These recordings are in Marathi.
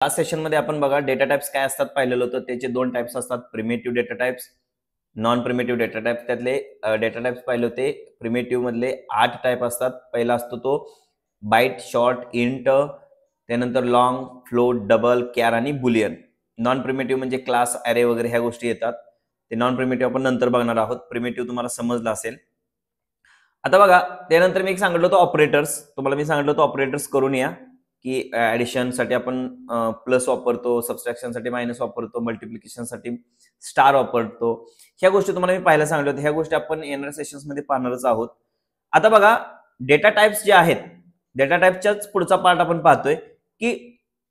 लास्ट सेशन मध्ये आपण बघा डेटा टाइप्स काय असतात पाहिलेलं होतं. त्याचे दोन टाइप्स असतात, primitive data types, non primitive data types. त्यातले डेटा टाइप्स पाहिले होते. प्रिमिटिव्ह मधले 8 टाइप असतात. पहिला असतो तो बाईट, शॉर्ट, इंट, त्यानंतर लॉंग, फ्लोट, डबल, कॅर आणि बुलियन. नॉन प्रिमिटिव्ह म्हणजे क्लास, अरे वगैरे ह्या गोष्टी येतात. ते नॉन प्रिमिटिव्ह आपण नंतर बघणार आहोत. प्रिमिटिव्ह तुम्हाला समजलं असेल. आता बघा, त्यानंतर मी एक सांगितलं होतं ऑपरेटर्स. तुम्हाला मी सांगितलं होतं ऑपरेटर्स करून या, की ऍडिशन साठी आपण प्लस वापरतो, सबस्ट्रॅक्शन साठी मायनस वापरतो, मल्टिप्लिकेशन साठी स्टार वापरतो. ह्या गोष्टी तुम्हाला मी पाहायला सांगितलं होतं. ह्या गोष्टी आपण येणाऱ्या सेशन्स मध्ये पाहणारच आहोत. आता बघा, डेटा टाइप्स जे आहेत, डेटा टाइपच्याच पुढचा पार्ट आपण पाहतोय की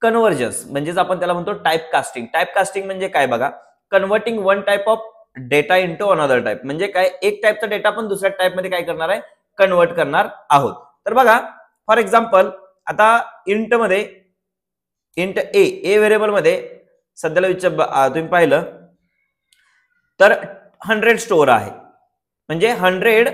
कन्व्हर्जन्स, म्हणजेच आपण त्याला म्हणतो टाइप कास्टिंग. टाइप कास्टिंग म्हणजे काय बघा, converting one type of data into another type. म्हणजे काय, एक टाइपचा डेटा आपण दुसऱ्या टाइप मध्ये काय करणार आहे, कन्वर्ट करणार आहोत. तर बघा, फॉर एक्झाम्पल आता इंट मध्ये, इंट ए व्हेरिएबल मध्ये सध्याला तुम्ही पाहिलं तर 100 स्टोअर आहे. म्हणजे 100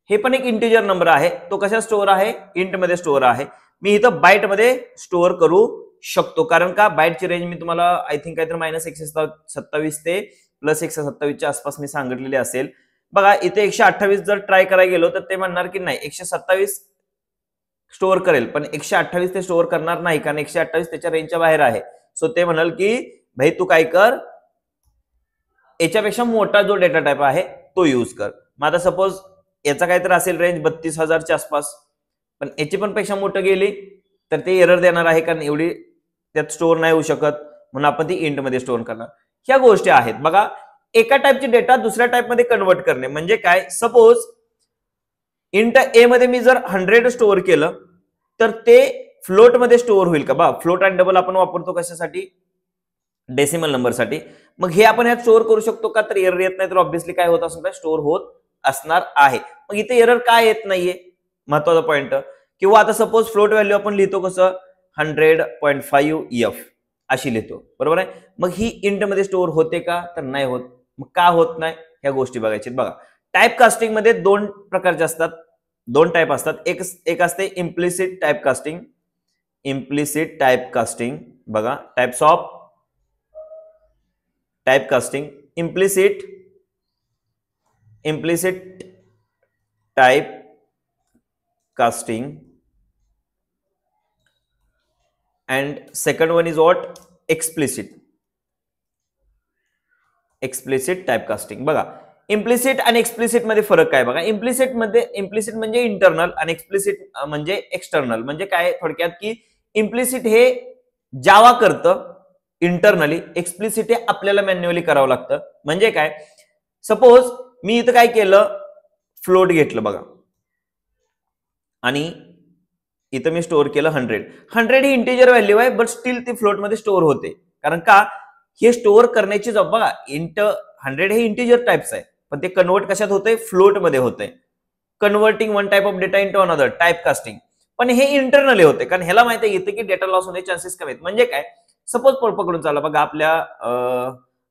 हे पण एक इंटिजर नंबर आहे. तो कशा स्टोअर आहे, इंट मध्ये स्टोअर आहे. मी इथं बाईट मध्ये स्टोअर करू शकतो, कारण का बाईटची रेंज मी तुम्हाला आय थिंक काहीतरी -127 ते +127 च्या आसपास मी सांगितलेली असेल. बघा, इथे 128 जर ट्राय करायला गेलो तर ते म्हणणार की नाही 127 स्टोअर करेल, पण 128 ते स्टोअर करणार नाही, कारण 128 त्याच्या रेंजच्या बाहेर आहे. सो ते म्हणाल की भाई तू काय कर, याच्यापेक्षा मोठा जो डेटा टाइप आहे तो यूज कर. मग आता सपोज याचा काहीतरी असेल रेंज 32,000च्या आसपास, पण याची पण पेक्षा मोठं गेली तर ते एरर देणार आहे, कारण एवढी त्यात स्टोअर नाही होऊ शकत, म्हणून आपण ती इंट मध्ये स्टोअर करणार. ह्या गोष्टी आहेत. बघा, एका टाइपची डेटा दुसऱ्या टाइप मध्ये कन्वर्ट करणे म्हणजे काय, सपोज इंट ए मध्ये मी जर 100 स्टोअर केलं तर ते फ्लोट मध्ये स्टोअर होईल का? बा, फ्लोट आणि डबल आपण वापरतो कशासाठी, डेसिमल नंबर साठी. मग हे आपण ह्यात स्टोअर करू शकतो का, तर एरर येत नाही, तर ऑब्व्हियसली काय होत असणार, स्टोअर होत असणार आहे. मग इथे एरर काय येत नाहीये, महत्वाचा पॉइंट. किंवा आता सपोज फ्लोट व्हॅल्यू आपण लिहितो कसं, 100.5f अशी लिहितो, बरोबर आहे. मग ही इंट मध्ये स्टोअर होते का, तर नाही होत. मग का होत नाही, ह्या गोष्टी बघायची. बघा, टाइप कास्टिंग मध्ये दोन प्रकारचे असतात, दोन टाइप असतात. एक असते implicit type casting. Implicit type casting, बघा, types of type casting. Implicit type casting and second one is what, explicit typecasting. बघा, इम्प्लिसिट आणि एक्सप्लिसिट मध्ये फरक काय बघा. इम्प्लिसिट म्हणजे इंटरनल आणि एक्सप्लिसिट म्हणजे एक्सटर्नल. म्हणजे काय थोडक्यात की इम्प्लिसिट हे जावा करतं इंटरनली, एक्सप्लिसिट हे आपल्याला मॅन्युअली करावं लागतं. म्हणजे काय, सपोज मी इथं काय केलं, फ्लोट घेतलं बघा, आणि इथं मी स्टोअर केलं 100 ही इंटिजर व्हॅल्यू आहे, बट स्टील ती फ्लोट मध्ये स्टोअर होते. कारण का, हे स्टोअर करण्याची जबाब, बघा, 100 हे इंटिजर टाइप्स आहे, पण ते कन्वर्ट कशात होते, फ्लोट मध्ये होते. Converting one type of data into another, type casting. पण हे इंटरनली होते, कारण ह्याला माहिती आहे की डेटा लॉस होण्याचे चान्सेस कमी आहेत. म्हणजे काय, सपोज पकडून चाला बघा,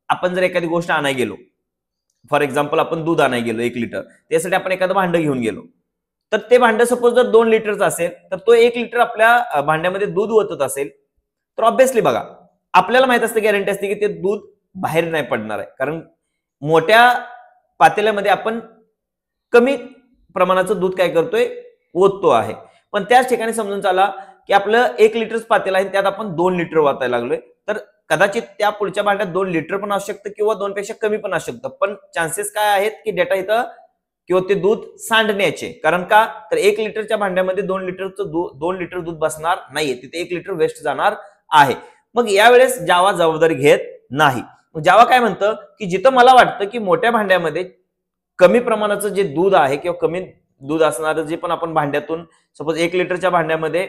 आपण जर एखादी गोष्ट आणायला गेलो, फॉर एक्झाम्पल आपण दूध आणायला गेलो 1 लिटर, त्यासाठी आपण एखादं भांडं घेऊन गेलो, तर ते भांडं सपोज जर 2 लिटरचं असेल, तर तो 1 लिटर आपल्या भांड्यामध्ये दूध ओतत असेल, तर ऑब्व्हियसली बघा, आपल्याला माहित असते, गॅरंटी असते की ते दूध बाहेर नाही पडणार आहे, कारण मोठ्या पातेल्यामध्ये आपण कमी प्रमाणाचं दूध काय करतोय, ओततो आहे. पण त्याच ठिकाणी समजून चाला की आपलं 1 लिटरच पातेलं आहे, त्यात आपण 2 लिटर वाचायला लागलोय, तर कदाचित त्या पुढच्या भांड्यात 2 लिटर पण असू शकतं किंवा 2 पेक्षा कमी पण असू शकतं. पण चान्सेस काय आहेत की डेटा इथं किंवा ते दूध सांडण्याचे. कारण का, तर 1 लिटरच्या भांड्यामध्ये 2 लिटर दूध बसणार नाहीये, तिथे 1 लिटर वेस्ट जाणार आहे. मग यावेळेस जावा जबाबदारी घेत नाही. मग जावा काय म्हणतं की जिथं मला वाटतं की मोठ्या भांड्यामध्ये कमी प्रमाणाचं जे दूध आहे किंवा कमी दूध असणारं जे पण आपण भांड्यातून, सपोज 1 लिटरच्या भांड्यामध्ये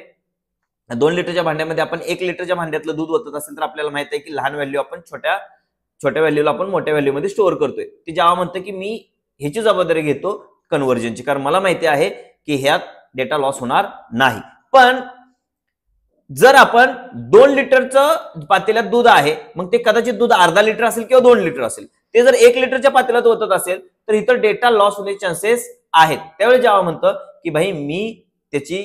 2 लिटरच्या भांड्यामध्ये आपण 1 लिटरच्या भांड्यातलं दूध ओतत असेल, तर आपल्याला माहित आहे की लहान व्हॅल्यू आपण छोट्या व्हॅल्यूला आपण मोठ्या व्हॅल्यू मध्ये स्टोअर करतोय. ती जावा म्हणतं की मी ह्याची जबाबदारी घेतो कन्व्हर्जनची, कारण मला माहिती आहे की ह्यात डेटा लॉस होणार नाही. पण जर आपण 2 लिटरचं पातेल्यात दूध आहे, मग ते कदाचित दूध अर्धा लिटर असेल किंवा 2 लिटर असेल, ते जर 1 लिटरच्या पातेल्यात ओतत असेल, तर इथं डेटा लॉस होण्याचे चान्सेस आहेत. त्यावेळी जावा म्हणतं की भाई मी त्याची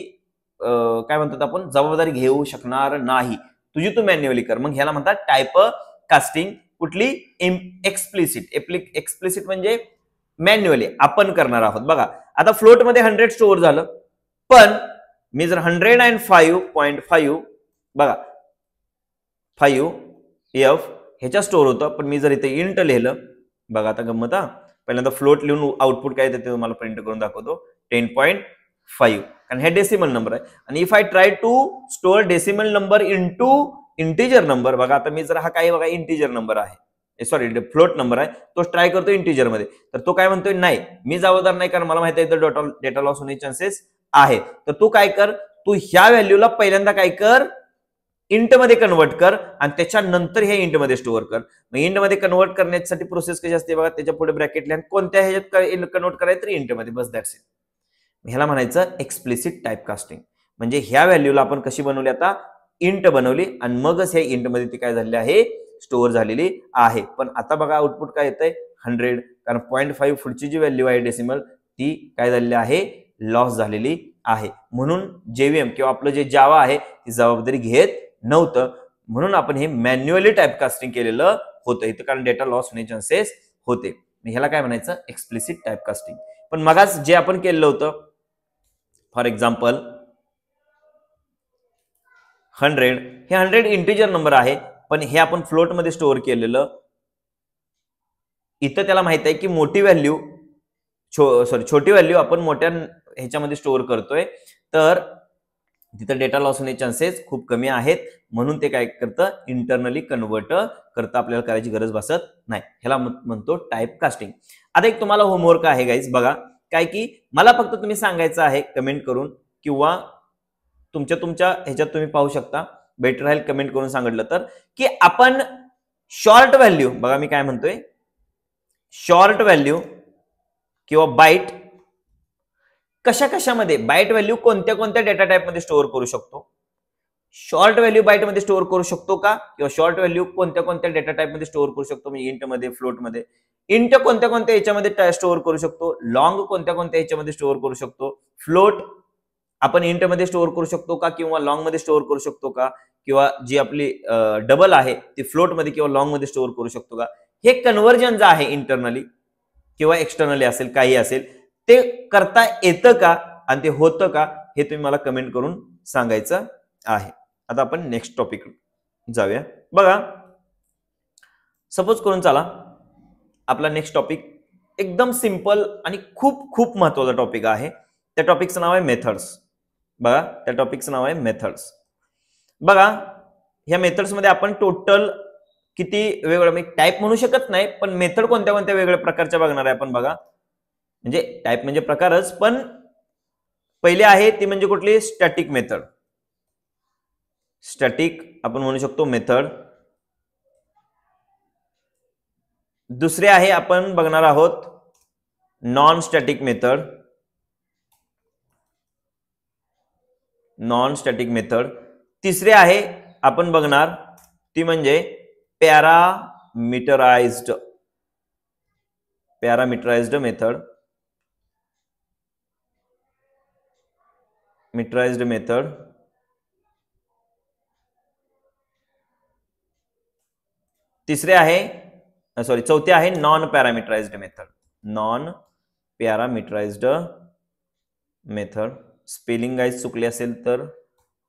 काय म्हणतात आपण जबाबदारी घेऊ शकणार नाही. तुझी तू मॅन्युअली कर. मग ह्याला म्हणतात टाइप कास्टिंग. कुठली? एक्सप्लिसिट. एक्सप्लिसिट म्हणजे मॅन्युअली आपण करणार आहोत. बघा आता फ्लोट मध्ये 100 स्टोअर झालं, पण मी जर 105.5 बघा 5F ह्याच्या स्टोअर होतं, पण मी जर इथे इंट लिहिलं, बघा आता गंमत हा, पहिल्यांदा फ्लोट लिहून आउटपुट काय येते ते तुम्हाला प्रिंट करून दाखवतो. 10.5 कारण हे डेसिमल नंबर आहे. आणि if I try to store decimal number into integer number, बघा आता मी जर हा काही बघा इंटिजर नंबर आहे, सॉरी फ्लोट नंबर आहे, तो ट्राय करतो इंटिजर मध्ये, तर तो काय म्हणतोय नाही मी जबाबदार नाही, कारण मला माहिती आहे डेटा लॉस होण्याचे चान्सेस आहे. तर तू काय कर, तू ह्या व्हॅल्यूला पहिल्यांदा काय कर, इंट मध्ये कन्वर्ट कर आणि त्याच्यानंतर हे इंट मध्ये स्टोअर कर. मग इंट मध्ये कन्वर्ट करण्यासाठी प्रोसेस कशी असते बघा, त्याच्या पुढे ब्रॅकेट लिहा, कोणत्या ह्याच्यात कन्वर्ट करायचं तर इंट मध्ये, बस दॅट्स इट. ह्याला म्हणायचं एक्सप्लिसिट टाइप कास्टिंग. म्हणजे ह्या व्हॅल्यूला आपण कशी बनवली, आता इंट बनवली आणि मगच हे इंट मध्ये ती काय झालेली आहे, स्टोअर झालेली आहे. पण आता बघा आउटपुट काय येतंय 100, कारण 0.5 पुढची जी व्हॅल्यू आहे डेसिमल ती काय झालेली आहे, लॉस झालेली आहे. म्हणून जेव्हीएम किंवा आपलं जे जावा आहे ती जबाबदारी घेत नव्हतं, म्हणून आपण हे मॅन्युअली टाइप कास्टिंग केलेलं होतं इथं, कारण डेटा लॉस होण्याचे चान्सेस होते. ह्याला काय म्हणायचं, एक्सप्लिसिट टाइप कास्टिंग. पण मगाच जे आपण केलेलं होतं, फॉर एक्झाम्पल 100, हे 100 इंटिजर नंबर आहे, पण हे आपण फ्लोट मध्ये स्टोअर केलेलं. इथं त्याला माहित आहे की मोठी व्हॅल्यू छोटी व्हॅल्यू आपण मोठ्या ह्याच्यामध्ये स्टोअर करतोय, तर तिथं डेटा लॉस होण्याचे चान्सेस खूप कमी आहेत. म्हणून ते काय करतं, इंटरनली कन्वर्ट करतं, आपल्याला करायची गरज भासत नाही. ह्याला म्हणतो टाइप कास्टिंग. आता एक तुम्हाला होमवर्क आहे गाईज, बघा काय की मला फक्त तुम्ही सांगायचं आहे कमेंट करून, किंवा तुमच्या ह्याच्यात तुम्ही पाहू शकता, बेटर राहील कमेंट करून सांगितलं तर, की आपण शॉर्ट व्हॅल्यू, बघा मी काय म्हणतोय, शॉर्ट व्हॅल्यू किंवा बाईट कशामध्ये, बाईट व्हॅल्यू कोणत्या कोणत्या डेटा टाइप मध्ये स्टोअर करू शकतो, शॉर्ट व्हॅल्यू बाईट मध्ये स्टोअर करू शकतो का, किंवा शॉर्ट व्हॅल्यू कोणत्या कोणत्या डेटा टाइप मध्ये स्टोअर करू शकतो, म्हणजे इंट मध्ये, फ्लोट मध्ये, इंट कोणत्या कोणत्या याच्यामध्ये स्टोअर करू शकतो, लॉंग कोणत्या कोणत्या याच्यामध्ये स्टोअर करू शकतो, फ्लोट आपण इंट मध्ये स्टोअर करू शकतो का, किंवा लॉंग मध्ये स्टोअर करू शकतो का, किंवा जी आपली डबल आहे ती फ्लोट मध्ये किंवा लॉंग मध्ये स्टोअर करू शकतो का. हे कन्व्हर्जन जे आहे इंटरनली किंवा एक्सटर्नली असेल, काही असेल, ते करता येतं का आणि ते होतं का, हे तुम्ही मला कमेंट करून सांगायचं आहे. आता आपण नेक्स्ट टॉपिक जाऊया. बघा सपोज करून चला, आपला नेक्स्ट टॉपिक एकदम सिंपल आणि खूप खूप महत्वाचा टॉपिक आहे. त्या टॉपिकचं नाव आहे मेथड्स. बघा त्या टॉपिकचं नाव आहे मेथड्स. बघा ह्या मेथड्स मध्ये आपण टोटल किती वेगवेगळं, मी टाइप म्हणू शकत नाही, पण मेथड कोणत्या कोणत्या वेगवेगळ्या प्रकारच्या बघणार आहे आपण. बघा म्हणजे टाइप म्हणजे प्रकारच, पण पहिले आहे ती म्हणजे कुठली, स्टॅटिक मेथड. स्टॅटिक आपण म्हणू शकतो मेथड. दुसरे आहे आपण बघणार आहोत non static method. Non static method. तिसरे आहे आपण बघणार ती म्हणजे पॅरामीटराइज्ड मेथड. मीटराइज्ड मेथड. तिसरे आहे चौथे आहे non parameterized method. Non parameterized method. Spelling guys चुकली असेल तर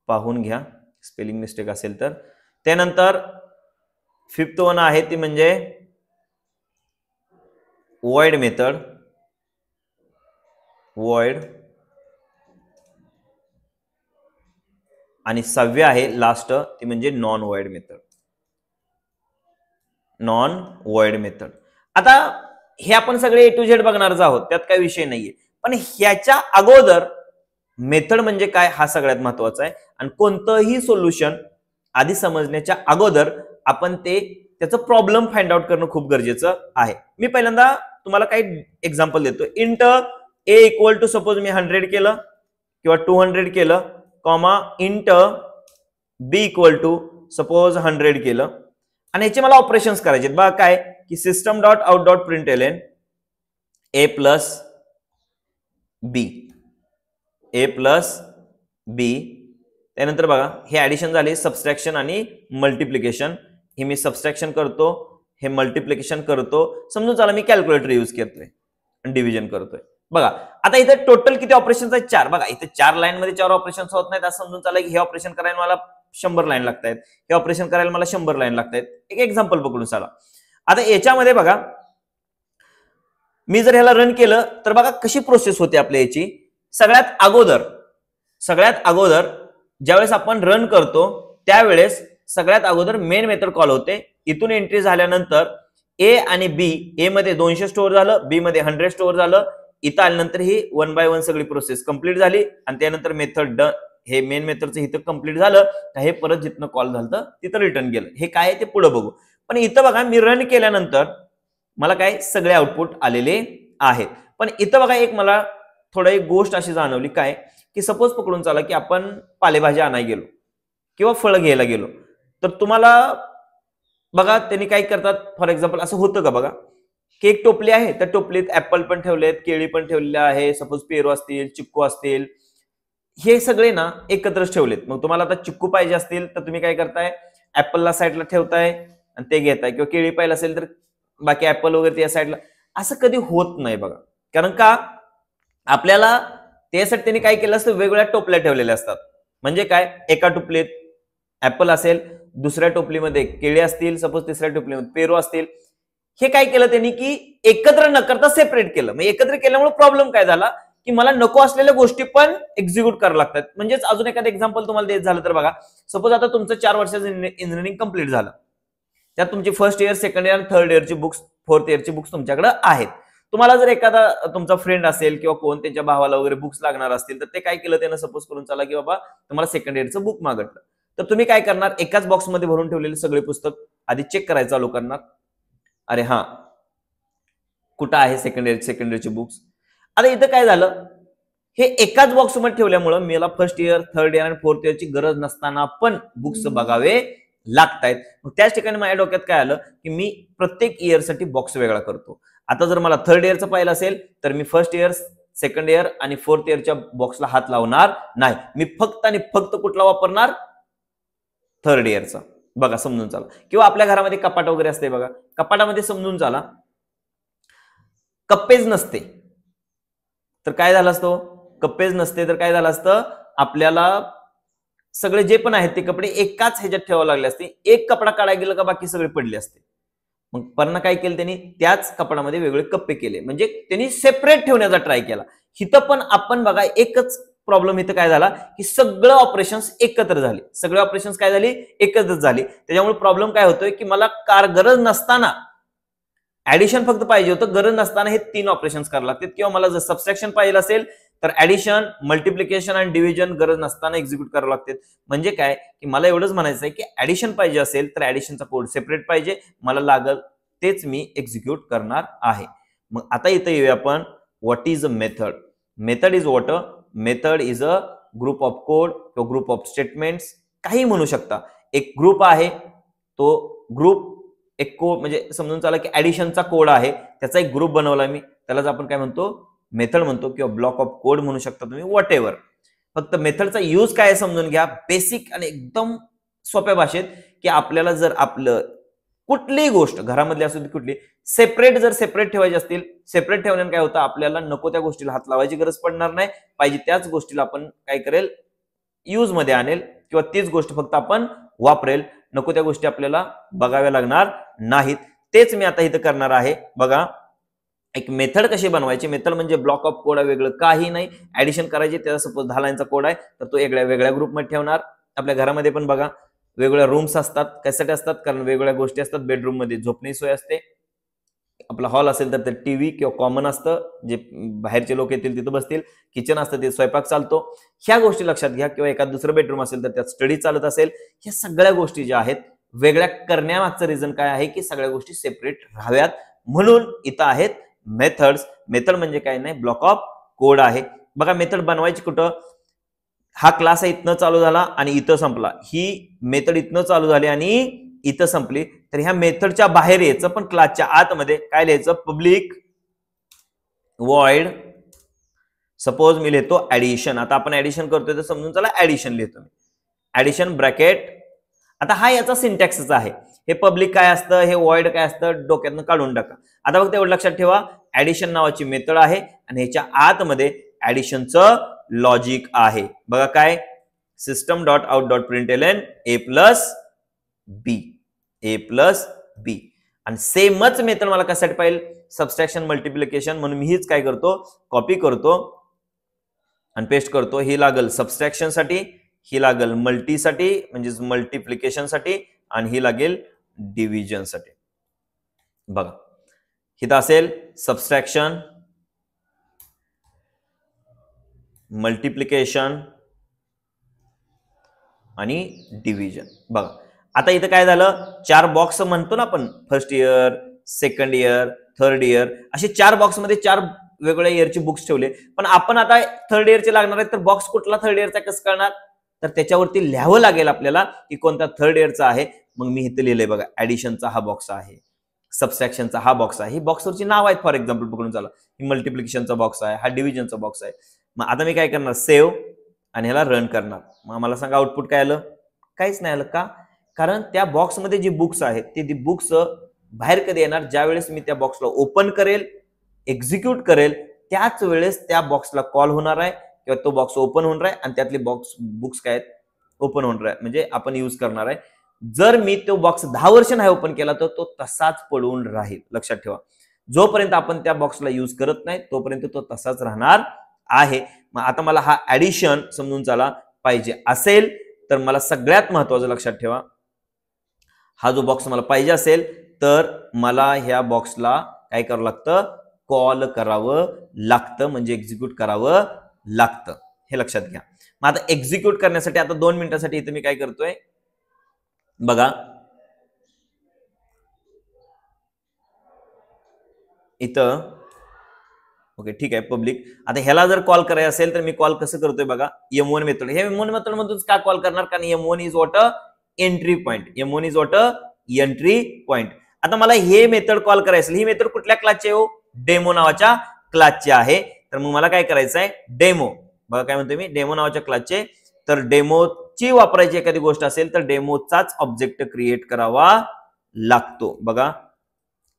पाहून घ्या, स्पेलिंग मिस्टेक असेल तर. त्यानंतर फिफ्थ वन आहे ती म्हणजे वॉइड मेथड. वॉइड. आणि सहावी आहे लास्ट ती म्हणजे non void method. Non void method. आता हे आपण सगळे ए टू झेड बघणारच आहोत, त्यात काही विषय नाहीये, पण ह्याच्या अगोदर मेथड म्हणजे काय हा सगळ्यात महत्वाचा आहे. आणि कोणतंही सोल्युशन आधी समजण्याच्या अगोदर आपण त्याचं प्रॉब्लेम फाइंड आउट करणं खूप गरजेचं आहे. मी पहिल्यांदा तुम्हाला काही एक्झाम्पल देतो. Int A equal to suppose मी 100 केलं किंवा 200 केलं, comma int B equal to suppose 100 केलं, आणि याचे मला ऑपरेशन्स करायचे. बघा काय की सिस्टम डॉट आउट डॉट प्रिंटएलएन ए प्लस बी, ए प्लस बी, त्यानंतर बघा हे ऍडिशन झाले, सबट्रॅक्शन आणि मल्टिप्लिकेशन. हे मी सबट्रॅक्शन करतो, हे मल्टिप्लिकेशन करतो. समजून चला मी कॅल्क्युलेटर यूज करतोय आणि डिव्हिजन करतोय. बघा आता इथे टोटल किती ऑपरेशन्स आहेत? 4. बघा इथे 4 लाईन मध्ये 4 ऑपरेशन्स होत नाहीत असं समजून चला की हे ऑपरेशन करायला मला 100 लाईन लागतायत, हे ऑपरेशन करायला मला 100 लाईन लागतायत. एक एक्झाम्पल पकडून चला. आता याच्यामध्ये बघा मी जर ह्याला रन केलं तर बघा कशी प्रोसेस होते आपल्या याची. सगळ्यात अगोदर ज्यावेळेस आपण रन करतो त्यावेळेस सगळ्यात अगोदर मेन मेथड कॉल होते. इथून एंट्री झाल्यानंतर ए आणि बी, ए मध्ये 200 स्टोअर झालं, बी मध्ये 100 स्टोअर झालं. इथं आल्यानंतर ही 1 बाय 1 सगळी प्रोसेस कंप्लीट झाली आणि त्यानंतर मेथड डन, हे मेन मेथडचं इथं कंप्लीट झालं तर हे परत जिथनं कॉल झालं तिथं रिटर्न गेलं. हे काय ते पुढे बघू. पण इथं बघा मी रन केल्यानंतर मला काय सगळे आउटपुट आलेले आहेत. पण इथं बघा एक मला थोडं एक गोष्ट अशी जाणवली काय की सपोज पकडून चला की आपण पालेभाज्या आणायला गेलो किंवा फळं घ्यायला गेलो तर तुम्हाला बघा त्यांनी काय करतात, फॉर एक्झाम्पल असं होतं का बघा की एक टोपली आहे, त्या टोपलीत ऍपल पण ठेवलेत, केळी पण ठेवलेले आहे, सपोज पेरू असतील, चिक्कू असतील, हे सगळे ना एकत्रच ठेवलेत. मग तुम्हाला आता चिक्कू पाहिजे असतील तर तुम्ही काय करताय, ऍपलला साईडला ठेवताय आणि ते घेताय, किंवा केळी पाहिजे असेल तर बाकी ऍपल वगैरे त्या साईडला. असं कधी होत नाही बघा. कारण का आपल्याला त्यासाठी त्यांनी काय केलं असतं, वेगवेगळ्या टोपल्या ठेवलेल्या असतात. म्हणजे काय, एका टोपलीत ऍपल असेल, दुसऱ्या टोपलीमध्ये केळी असतील, सपोज तिसऱ्या टोपलीमध्ये पेरू असतील. हे काय केलं त्यांनी की एकत्र न करता सेपरेट केलं. मग एकत्र केल्यामुळे प्रॉब्लेम काय झाला की मला नको असलेल्या गोष्टी पण एक्झिक्यूट करायला लागतात. म्हणजेच अजून एखादं एक्झाम्पल तुम्हाला द्यायचं झालं तर बघा, सपोज आता तुमचं 4 वर्षाचं इंजिनिअरिंग कंप्लीट झालं, त्यात तुमची first year, second year, third इयरची बुक्स, फोर्थ इयरची बुक्स तुमच्याकडे आहेत. तुम्हाला जर एखादा तुमचा फ्रेंड असेल किंवा कोण त्यांच्या भावाला वगैरे बुक्स लागणार असतील तर ते काय केलं त्यानं, सपोज करून चला की बाबा तुम्हाला सेकंड इयरचं बुक मागितलं तर तुम्ही काय करणार, एकाच बॉक्समध्ये भरून ठेवलेले सगळे पुस्तक आधी चेक करायचं चालू करणार. अरे हा कुठं आहे सेकंड इयरची बुक्स. आता इथं काय झालं, हे एकाच बॉक्समध्ये ठेवल्यामुळं मला फर्स्ट इयर, थर्ड इयर आणि फोर्थ इयरची गरज नसताना पण बुक्स बघावे लागतायत. मग त्याच ठिकाणी माझ्या डोक्यात काय आलं की मी प्रत्येक इयरसाठी बॉक्स वेगळा करतो. आता जर मला थर्ड इयरचं पाहिलं असेल तर मी फर्स्ट इयर, सेकंड इयर आणि फोर्थ इयरच्या बॉक्सला हात लावणार नाही. मी फक्त आणि फक्त कुठला वापरणार, थर्ड इयरचा. बघा समजून चाला. किंवा आपल्या घरामध्ये कपाट वगैरे असते बघा, कपाटामध्ये समजून चाला कप्पेज नसते तर काय झालं असतं, कप्पेज नसते तर काय झालं असतं, आपल्याला सगळे जे पण आहेत ते कपडे एकाच ह्याच्यात ठेवावे लागले असते. एक कपडा काढायला गेलं का बाकी सगळे पडले असते. मग पर्ण काय केलं त्यांनी, त्याच कपडामध्ये वेगळे कप्पे केले, म्हणजे त्यांनी सेपरेट ठेवण्याचा ट्राय केला. इथं पण आपण बघा एकच प्रॉब्लेम इथं काय झाला की सगळं ऑपरेशन्स एकत्र झाले, सगळे ऑपरेशन्स काय झाली, एकत्रच झाली. त्याच्यामुळे प्रॉब्लेम काय होतोय की मला गरज नसताना ऍडिशन फक्त पाहिजे होतं, गरज नसताना हे 3 ऑपरेशन्स करावे लागतात. किंवा मला जर सबट्रॅक्शन पाहिजे असेल तर ऍडिशन, मल्टिप्लिकेशन आणि डिव्हिजन गरज नसताना एक्झिक्यूट करावं लागते. म्हणजे काय की मला एवढंच म्हणायचं आहे की ऍडिशन पाहिजे असेल तर ऍडिशनचा कोड सेपरेट पाहिजे, मला लागल तेच मी एक्झिक्यूट करणार आहे. मग आता इथं येऊया आपण, what is a method. Method is what, method is a group of code किंवा ग्रुप ऑफ स्टेटमेंट्स, काही म्हणू शकता. एक ग्रुप आहे, तो ग्रुप एक कोड, म्हणजे समजून चाला की ऍडिशनचा कोड आहे, त्याचा एक ग्रुप बनवला मी, त्यालाच आपण काय म्हणतो, मेथड म्हणतो, किंवा ब्लॉक ऑफ कोड म्हणू शकता तुम्ही, व्हॉट एव्हर. फक्त मेथडचा यूज काय समजून घ्या, बेसिक आणि एकदम सोप्या भाषेत, की आपल्याला जर आपलं कुठलीही गोष्ट घरामधली असू दे कुठली सेपरेट ठेवायची असतील, सेपरेट ठेवण्याने काय होतं, आपल्याला नको त्या गोष्टीला हात लावायची गरज पडणार नाही. पाहिजे त्याच गोष्टीला आपण काय करेल, यूज मध्ये आणेल, किंवा तीच गोष्ट फक्त आपण वापरेल. नको त्या गोष्टी आपल्याला बघाव्या लागणार नाहीत. तेच मी आता इथं करणार आहे. बघा एक मेथड कशी बनवायची, मेथड म्हणजे ब्लॉक ऑफ कोड आहे, वेगळं काही नाही. ऍडिशन करायचे, त्याचा सपोज 10 लाईनचा कोड आहे तर तो वेगळ्या ग्रुपमध्ये ठेवणार. आपल्या घरामध्ये पण बघा वेगवेगळ्या रूम्स असतात, कशासाठी असतात, कारण वेगवेगळ्या गोष्टी असतात. बेडरूम मध्ये झोपणी सोय असते, आपला हॉल असेल तर ते टीव्ही किंवा कॉमन असतं, जे बाहेरचे लोक येतील तिथं बसतील. किचन असतं, ते स्वयंपाक चालतो. ह्या गोष्टी लक्षात घ्या. किंवा एखाद दुसरं बेडरूम असेल तर त्यात स्टडी चालत असेल. ह्या सगळ्या गोष्टी ज्या आहेत वेगळ्या करण्यामागचं रिझन काय आहे की सगळ्या गोष्टी सेपरेट राहाव्यात, म्हणून इथं आहेत मेथड्स. मेथड म्हणजे काय नाही, ब्लॉक ऑफ कोड आहे. बघा मेथड बनवायची कुठं, हा क्लास आहे इथनं चालू झाला आणि इथं संपला, ही मेथड इथनं चालू झाली आणि इथं संपली, तर ह्या मेथडच्या बाहेर यायचं, पण क्लासच्या आतमध्ये काय लिहायचं, पब्लिक वॉइड, सपोज मी लिहितो ऍडिशन. आता आपण ऍडिशन करतोय तर समजून चला ऍडिशन लिहितो मी. Addition bracket. आता हा याचा सिंटॅक्सच आहे. हे पब्लिक काय असतं, हे वॉइड काय असतं, डोक्यातनं काढून टाका. आता फक्त एवढं लक्षात ठेवा, ऍडिशन नावाची मेथड आहे आणि ह्याच्या आतमध्ये ऍडिशनचं लॉजिक आहे. बघा काय, सिस्टम डॉट आउट डॉट प्रिंटएलएन ए प्लस बी आणि सेमच मेथड मला कशासाठी पाहिजे, सबस्ट्रॅक्शन मल्टिप्लिकेशन. म्हणून मी हीच काय करतो, कॉपी करतो आणि पेस्ट करतो. ही लागल सबस्ट्रॅक्शन साठी, ही लागल मल्टीसाठी म्हणजे मल्टिप्लिकेशन साठी आणि ही लागेल डिव्हिजन साठी. बघा इथं असेल सबस्ट्रॅक्शन, मल्टिप्लिकेशन आणि डिव्हिजन. बघा आता इथं काय झालं, 4 बॉक्स म्हणतो ना आपण, first year, second year, third year, असे 4 बॉक्स मध्ये 4 वेगवेगळ्या इयरचे बुक्स ठेवले. पण आपण आता थर्ड इयरचे लागणार आहेत, तर बॉक्स कुठला थर्ड इयरचा कसं करणार, तर त्याच्यावरती लिहावं लागेल आपल्याला की कोणता थर्ड इयरचा आहे. मग मी इथे लिहिलंय बघा, ऍडिशनचा हा बॉक्स आहे, सबस्ट्रॅक्शनचा हा बॉक्स आहे. ही बॉक्सवरची नाव आहेत फॉर एक्झाम्पल पकडून चला. ही मल्टिप्लिकेशनचा बॉक्स आहे, हा डिव्हिजनचा बॉक्स आहे. मग आता मी काय करणार, सेव्ह आणि ह्याला रन करणार. मग मला सांगा आउटपुट काय आलं, काहीच नाही आलं. का, कारण त्या बॉक्समध्ये जी बुक्स आहेत ते बुक्स बाहेर कधी येणार, ज्या वेळेस मी त्या बॉक्सला ओपन करेल, एक्झिक्यूट करेल, त्याच वेळेस त्या बॉक्सला कॉल होणार आहे किंवा तो बॉक्स ओपन होणार आहे आणि त्यातले बुक्स काय आहेत, ओपन होणार आहे, म्हणजे आपण यूज करणार आहे. जर मी तो बॉक्स 10 वर्ष नाही ओपन केला तर तो तसाच पडून राहील. लक्षात ठेवा, जोपर्यंत आपण त्या बॉक्सला यूज करत नाही तोपर्यंत तो तसाच राहणार आहे. मग आता मला हा ऍडिशन समजून चला पाहिजे असेल तर मला सगळ्यात महत्वाचं लक्षात ठेवा, हा जो बॉक्स मला पाहिजे असेल तर मला ह्या बॉक्सला काय करावं लागतं, कॉल करावं लागतं, म्हणजे एक्झिक्यूट करावं लागतं. हे लक्षात घ्या. मग आता एक्झिक्यूट करण्यासाठी आता 2 मिनिटांसाठी इथे मी काय करतोय बघा, इथं ओके ठीक आहे पब्लिक. आता ह्याला जर कॉल करायचं असेल तर मी कॉल कसं करतोय बघा, M1 मेथड. हे M1 मेथड मधूनच का कॉल करणार, कारण M1 is what a entry point. M1 is what a entry point. आता मला हे मेथड कॉल करायचं, ही मेथड कुठल्या क्लासची आहे, डेमो नावाच्या क्लासची आहे. तर मग मला काय करायचं आहे, डेमो. बघा काय म्हणतोय मी, डेमो नावाच्या क्लासचे. तर डेमोची वापरायची एखादी गोष्ट असेल तर डेमोचाच ऑब्जेक्ट क्रिएट करावा लागतो. बघा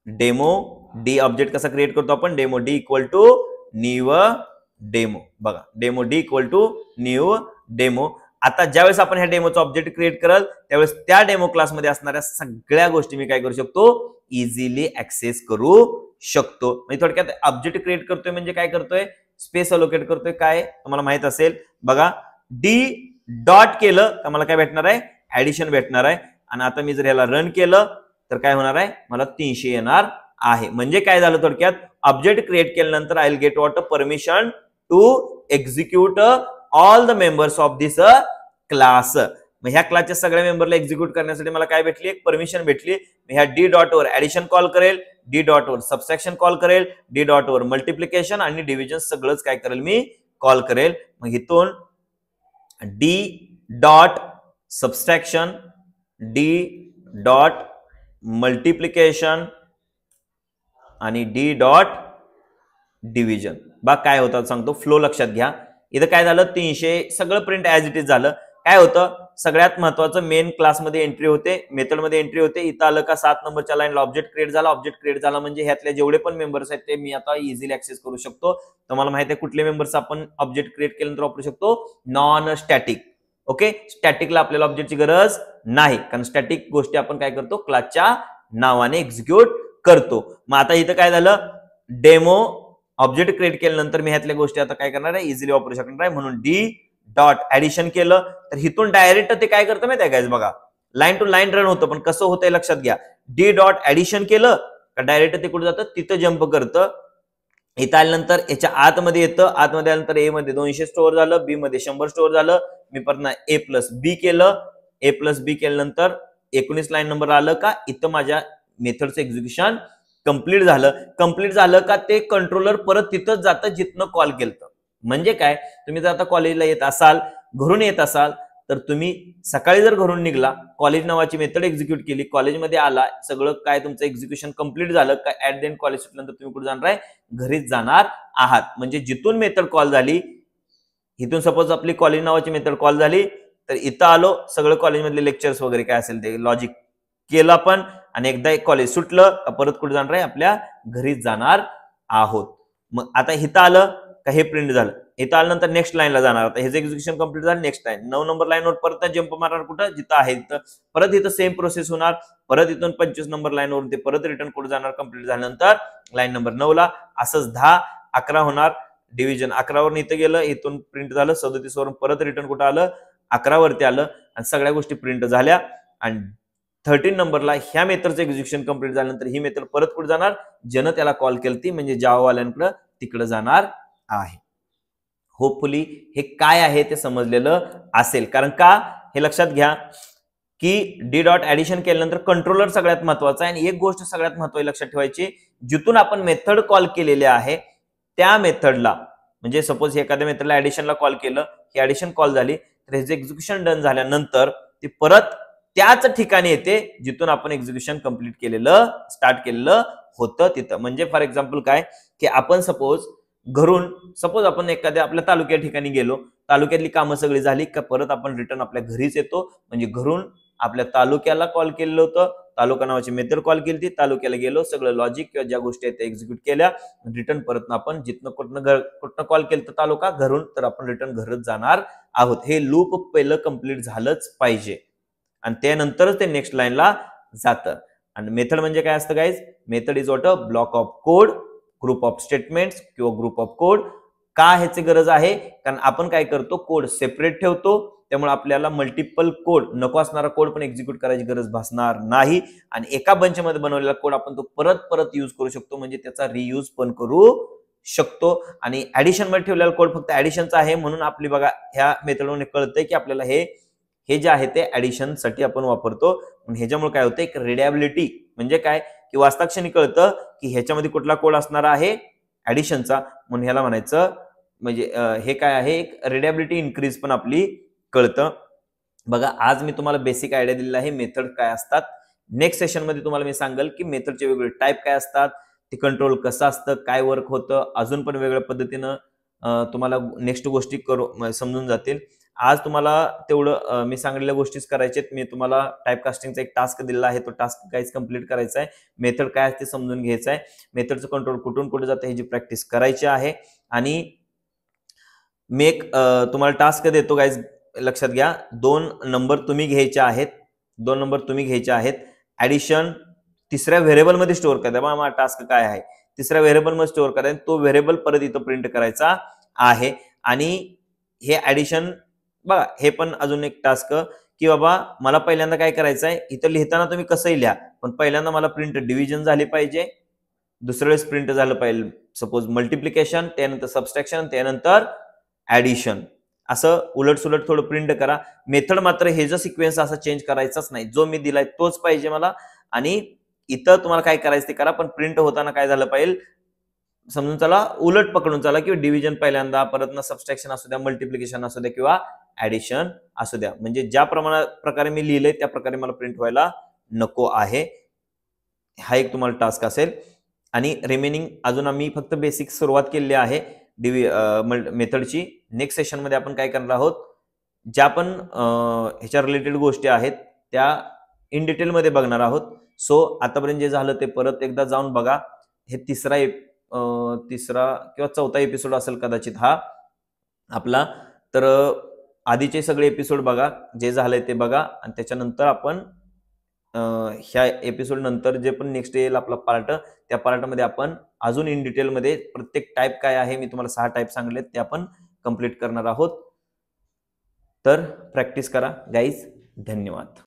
डेमो डी ऑब्जेक्ट कसा क्रिएट करतो आपण, demo D equal to new demo. बघा demo D equal to new demo. आता ज्यावेळेस आपण ह्या डेमोचा ऑब्जेक्ट क्रिएट कराल त्यावेळेस त्या डेमो क्लासमध्ये असणाऱ्या सगळ्या गोष्टी मी काय करू शकतो, इझिली ऍक्सेस करू शकतो. म्हणजे थोडक्यात ऑब्जेक्ट क्रिएट करतोय म्हणजे काय करतोय, स्पेस अलोकेट करतोय. काय तुम्हाला माहित असेल बघा, डी डॉट केलं तर मला काय भेटणार आहे, ऍडिशन भेटणार आहे. आणि आता मी जर ह्याला रन केलं तर काय होणार आहे, मला 300 येणार आहे. म्हणजे काय झालं थोडक्यात, ऑब्जेक्ट क्रिएट केल्यानंतर I will get what permission to execute all the members of this class. मग ह्या क्लासच्या सगळ्या मेंबरला एक्झिक्यूट करण्यासाठी मला काय भेटली, एक परमिशन भेटली. ह्या डी डॉट वर ऍडिशन कॉल करेल, डी डॉट वर सबस्ट्रॅक्शन कॉल करेल, डी डॉट वर मल्टिप्लिकेशन आणि डिव्हिजन सगळंच काय करेल मी कॉल करेल. मग इथून D dot subtraction, D dot multiplication आणि डी डॉट डिव्हिजन. बघ काय होतं सांगतो, फ्लो लक्षात घ्या. इथं काय झालं, 300 सगळं प्रिंट ऍज इट इज झालं. काय होतं, सगळ्यात महत्वाचं मेन क्लासमध्ये एंट्री होते, मेथडमध्ये एंट्री होते. इथं आलं का 7 नंबरच्या लाईनला ऑब्जेक्ट क्रिएट झाला. ऑब्जेक्ट क्रिएट झाला म्हणजे ह्यातले जेवढे पण मेंबर्स आहेत ते मी आता इझिली ऍक्सेस करू शकतो. तुम्हाला माहिती आहे कुठले मेंबर्स आपण ऑब्जेक्ट क्रिएट केल्यानंतर वापरू शकतो, नॉन स्टॅटिक. ओके, स्टॅटिकला आपल्याला ऑब्जेक्टची गरज नाही, कारण स्टॅटिक गोष्टी आपण काय करतो, क्लासच्या नावाने एक्झिक्यूट करतो. मग आता इथं काय झालं, डेमो ऑब्जेक्ट क्रिएट केल्यानंतर मी ह्यातल्या गोष्टी आता काय करणार आहे, इझिली वापरू शकणार आहे. म्हणून डी डॉट ऍडिशन केलं तर इथून डायरेक्ट ते काय करतं माहिती आहे गाइस, बघा लाईन टू लाईन रन होतं. पण कसं होतंय लक्षात घ्या, डी डॉट ऍडिशन केलं का डायरेक्ट ते कुठे जातं, तिथं जम्प करतं. इथं आल्यानंतर याच्या आतमध्ये येतं, आतमध्ये आल्यानंतर ए मध्ये 200 स्टोअर झालं, बी मध्ये 100 स्टोअर झालं. मी परत ए प्लस बी केलं, ए प्लस बी केल्यानंतर 19 लाईन नंबर आलं का, इथं माझ्या मेथडचं एक्झिक्युशन कंप्लीट झालं. कंप्लीट झालं का ते कंट्रोलर परत तिथंच जातं जिथनं कॉल केलं. म्हणजे काय, तुम्ही जर आता कॉलेजला येत असाल, घरून येत असाल, तर तुम्ही सकाळी जर घरून निघला, कॉलेज नावाची मेथड एक्झिक्यूट केली, कॉलेजमध्ये आला, सगळं काय तुमचं एक्झिक्युशन कंप्लीट झालं का, ऍट द एंड कॉलेज सुटल्यानंतर तुम्ही कुठे जाणार आहे, घरीच जाणार आहात. म्हणजे जिथून मेथड कॉल झाली, इथून सपोज आपली कॉलेज नावाची मेथड कॉल झाली, तर इथं आलो, सगळं कॉलेजमधले लेक्चर्स वगैरे काय असेल ते लॉजिक केलं आपण, आणि एकदा एक कॉलेज सुटलं का परत कुठे जाणार आहे, आपल्या घरीच जाणार आहोत. मग आता इथं आलं का हे प्रिंट झालं, इथं आल्यानंतर नेक्स्ट लाईनला जाणार. आता ह्याचं एक्झिक्युशन कंप्लीट झालं, नेक्स्ट लाईन 9 नंबर लाईनवर परत जंप मारणार कुठं, जिथं आहे तिथं. परत इथं सेम प्रोसेस होणार, परत इथून 25 नंबर लाईनवरून ते परत रिटर्न कोड जाणार कंप्लीट झाल्यानंतर लाईन नंबर 9 ला. असंच 10, 11 होणार, डिव्हिजन 11 वरून इथं गेलं, इथून प्रिंट झालं, 37 वरून परत रिटर्न कुठं आलं, 11 वरती आलं, आणि सगळ्या गोष्टी प्रिंट झाल्या. आणि 13 नंबरला ह्या मेथडचं एक्झिक्युशन कंप्लीट झाल्यानंतर ही मेथड परत कुठे जाणार, ज्यानं त्याला कॉल केलती म्हणजे जावावाल्यांकडे तिकडे जाणार आहे. होपफुली हे काय आहे ते समजलेलं असेल. कारण का हे लक्षात घ्या की डी डॉट ऍडिशन केल्यानंतर कंट्रोलर सगळ्यात महत्वाचा आहे. आणि एक गोष्ट सगळ्यात महत्वाची लक्षात ठेवायची, जिथून आपण मेथड कॉल केलेले आहे त्या मेथडला, म्हणजे सपोज एखाद्या मेथडला ऍडिशनला कॉल केलं, ही ऍडिशन कॉल झाली, तर ह्याचं एक्झिक्युशन डन झाल्यानंतर ती परत त्याच ठिकाणी येते जिथून आपण एक्झिक्युशन कंप्लीट केलेलं, स्टार्ट केलेलं होतं तिथं. म्हणजे फॉर एक्झाम्पल काय की आपण सपोज आपण एखाद्या आपल्या तालुक्या ठिकाणी गेलो, तालुक्यातली कामं सगळी झाली का परत आपण रिटर्न आपल्या घरीच येतो. म्हणजे घरून आपल्या तालुक्याला कॉल केलेलं होतं, तालुका नावाची मेथड कॉल केली, तालुक्याला गेलो, सगळं लॉजिक किंवा ज्या गोष्टी आहेत त्या एक्झिक्यूट केल्या, रिटर्न परत आपण जिथनं कुठनं कॉल केलं तर तालुका, घरून तर आपण रिटर्न घरच जाणार आहोत. हे लूप पहिलं कंप्लीट झालंच पाहिजे, आणि त्यानंतरच ते नेक्स्ट लाईनला जातं. आणि मेथड म्हणजे काय असतं guys, method is what a block of code, group of statements किंवा ग्रुप ऑफ कोड. का ह्याची गरज आहे, कारण आपण काय करतो, कोड सेपरेट ठेवतो, त्यामुळे आपल्याला मल्टिपल कोड, नको असणारा कोड पण एक्झिक्यूट करायची गरज भासणार नाही. आणि एका बंचमध्ये बनवलेला कोड आपण तो परत परत यूज करू शकतो, म्हणजे त्याचा रियूज पण करू शकतो. आणि ऍडिशन मध्ये ठेवलेला कोड फक्त ऍडिशनचा आहे, म्हणून आपली बघा ह्या मेथडवरून कळतंय की आपल्याला हे जे आहे ते ऍडिशन साठी आपण वापरतो. ह्याच्यामुळे काय होतं, एक रिडॅबिलिटी म्हणजे काय की वाचताक्षणी कळतं की ह्याच्यामध्ये कुठला कोड असणार आहे, ऍडिशनचा, म्हणून ह्याला म्हणायचं म्हणजे हे काय आहे, एक रिडॅबिलिटी इन्क्रीज पण आपली कळतं. बघा आज मी तुम्हाला बेसिक आयडिया दिलेला आहे मेथड काय असतात. नेक्स्ट सेशन मध्ये तुम्हाला मी सांगेल की मेथडचे वेगवेगळे टाईप काय असतात, ते कंट्रोल कसं असतं, काय वर्क होतं, अजून पण वेगळ्या पद्धतीनं तुम्हाला नेक्स्ट गोष्टी समजून जातील. आज तुम्हाला तेवढं मी सांगितलेल्या गोष्टीच करायच्यात. मी तुम्हाला टाईप कास्टिंगचा एक टास्क दिलेला आहे, तो टास्क काहीच कम्प्लीट करायचा आहे. मेथड काय असते समजून घ्यायचं आहे, मेथडचं कंट्रोल कुठून कुठे जातं ह्याची प्रॅक्टिस करायची आहे. आणि मी एक तुम्हाला टास्क देतो गाईज, लक्षात घ्या, 2 नंबर तुम्ही घ्यायचे आहेत, 2 नंबर तुम्ही घ्यायचे आहेत. ऍडिशन तिसऱ्या व्हेरिएबल मध्ये स्टोअर करा. माझा टास्क काय आहे, तिसऱ्या व्हेरिएबल मध्ये स्टोअर करायचा, तो व्हेरिएबल परत इथं प्रिंट करायचा आहे. आणि हे ऍडिशन बघा, हे पण अजून एक टास्क की बाबा मला पहिल्यांदा काय करायचं आहे, इथं लिहिताना तुम्ही कसंही लिहा, पण पहिल्यांदा मला प्रिंट डिव्हिजन झाली पाहिजे, दुसऱ्या वेळेस प्रिंट झालं पाहिजे सपोज मल्टिप्लिकेशन, त्यानंतर सबस्ट्रॅक्शन, त्यानंतर ऍडिशन, असं उलट सुलट थोडं प्रिंट करा. मेथड मात्र हे जो सिक्वेन्स असा चेंज करायचाच नाही, जो मी दिलाय तोच पाहिजे मला. आणि इथं तुम्हाला काय करायचं ते करा, पण प्रिंट होताना काय झालं पाहिजे समजून चला, उलट पकडून चला, किंवा डिव्हिजन पहिल्यांदा, परत ना सबस्ट्रॅक्शन असू द्या, मल्टिप्लिकेशन असू द्या, किंवा ऍडिशन असू द्या. म्हणजे ज्या प्रकारे मी लिहिलंय त्या प्रकारे मला प्रिंट व्हायला नको आहे. हा एक तुम्हाला टास्क असेल. आणि रिमेनिंग अजून आम्ही फक्त बेसिक सुरुवात केलेली आहे मेथडची. नेक्स्ट सेशन मध्ये आपण काय करणार आहोत, ज्या पण ह्याच्या रिलेटेड गोष्टी आहेत त्या इन डिटेल मध्ये बघणार आहोत. सो आतापर्यंत जे झालं ते परत एकदा जाऊन बघा. हे तिसरा किंवा चौथा एपिसोड असेल कदाचित हा आपला. तर आधीचे सगळे एपिसोड बघा, जे झालंय ते बघा, आणि त्याच्यानंतर आपण ह्या एपिसोड नंतर जे पण नेक्स्ट येईल आपला पार्ट, त्या पार्टमध्ये आपण अजून इन डिटेलमध्ये प्रत्येक टाईप काय आहे, मी तुम्हाला 6 टाईप सांगलेत, ते आपण कंप्लीट करणार आहोत. तर प्रॅक्टिस करा गाईज. धन्यवाद.